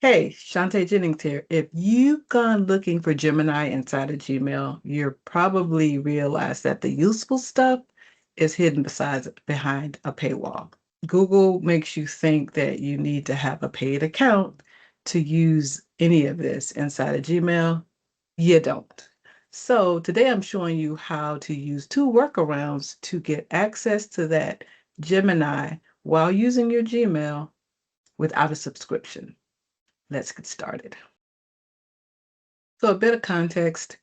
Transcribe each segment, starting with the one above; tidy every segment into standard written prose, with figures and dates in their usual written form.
Hey, Shantae Jennings here. If you've gone looking for Gemini inside of Gmail, you're probably realized that the useful stuff is hidden behind a paywall. Google makes you think that you need to have a paid account to use any of this inside of Gmail. You don't. So today I'm showing you how to use two workarounds to get access to that Gemini while using your Gmail without a subscription. Let's get started. So a bit of context,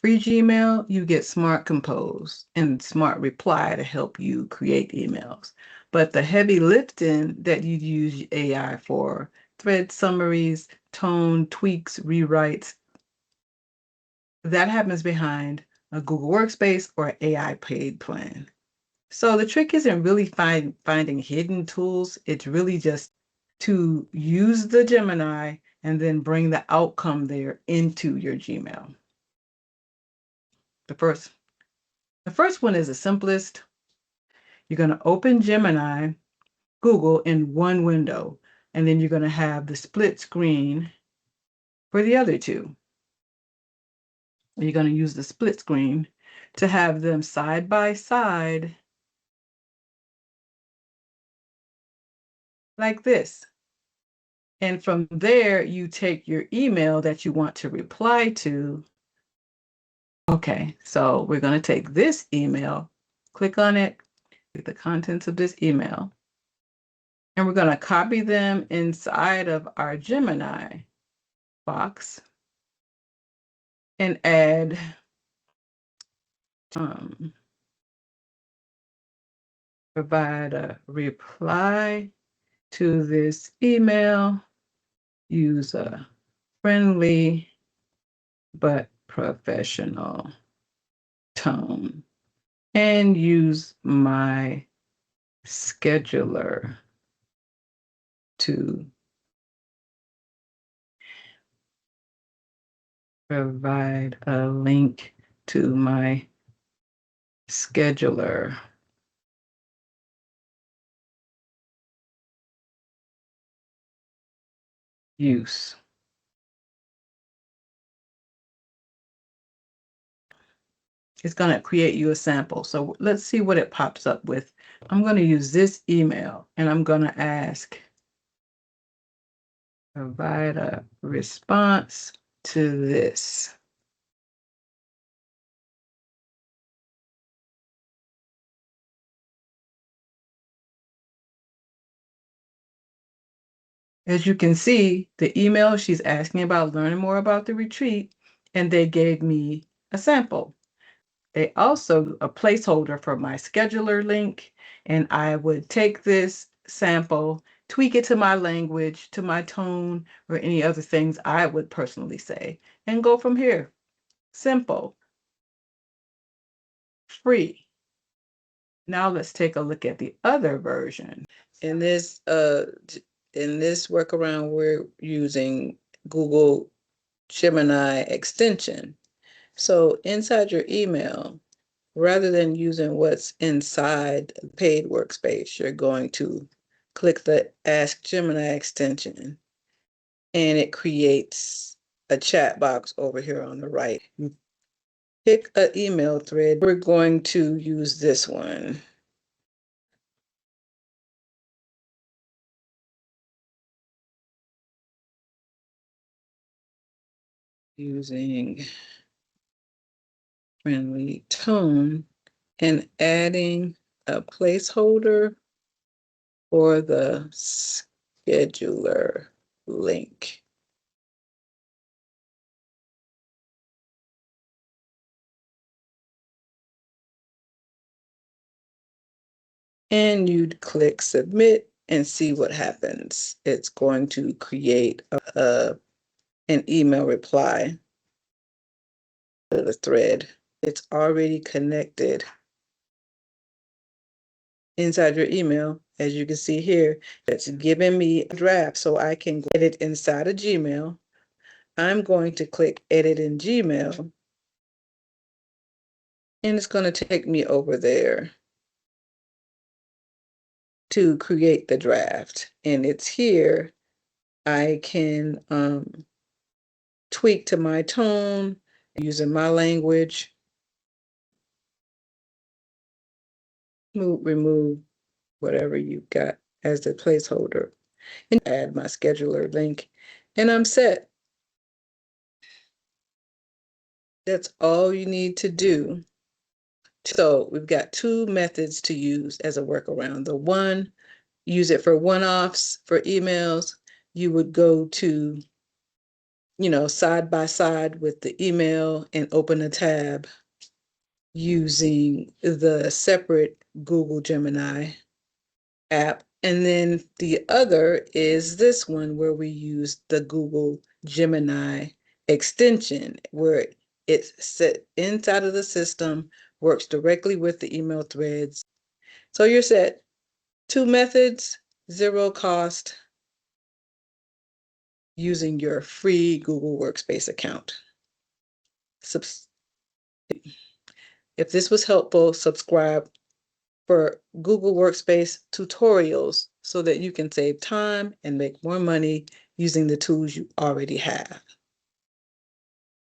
free Gmail, you get Smart Compose and Smart Reply to help you create emails. But the heavy lifting that you'd use AI for, thread summaries, tone tweaks, rewrites, that happens behind a Google Workspace or AI paid plan. So the trick isn't really finding hidden tools. It's really just to use the Gemini and then bring the outcome there into your Gmail. The first, the first one is the simplest. You're going to open Gemini, Google in one window, and then you're going to have the split screen for the other two. You're going to use the split screen to have them side by side like this. And from there, you take your email that you want to reply to. Okay, so we're going to take this email, click on it, get the contents of this email, and we're going to copy them inside of our Gemini box and add provide a reply to this email, use a friendly but professional tone, and use my scheduler to provide a link to my scheduler. Use. It's going to create you a sample. So let's see what it pops up with. I'm going to use this email and I'm going to ask, provide a response to this. As you can see, the email, she's asking about learning more about the retreat, and they gave me a sample. They also a placeholder for my scheduler link, and I would take this sample, tweak it to my language, to my tone, or any other things I would personally say, and go from here. Simple, free. Now let's take a look at the other version. In this workaround, we're using Google Gemini extension. So inside your email, rather than using what's inside the paid workspace, you're going to click the Ask Gemini extension, and it creates a chat box over here on the right. Pick an email thread. We're going to use this one. Using friendly tone and adding a placeholder for the scheduler link. And you'd click submit and see what happens. It's going to create an email reply to the thread. It's already connected inside your email. As you can see here, it's giving me a draft so I can edit inside of Gmail. I'm going to click edit in Gmail, and it's going to take me over there to create the draft. And it's here I can tweak to my tone using my language. Remove whatever you've got as the placeholder and add my scheduler link, and I'm set. That's all you need to do. So we've got two methods to use as a workaround. The one, use it for one-offs for emails. You would go to, side by side with the email and open a tab using the separate Google Gemini app. And then the other is this one where we use the Google Gemini extension, where it's set inside of the system, works directly with the email threads. So you're set. Two methods, zero cost, using your free Google Workspace account. If this was helpful, subscribe for Google Workspace tutorials so that you can save time and make more money using the tools you already have.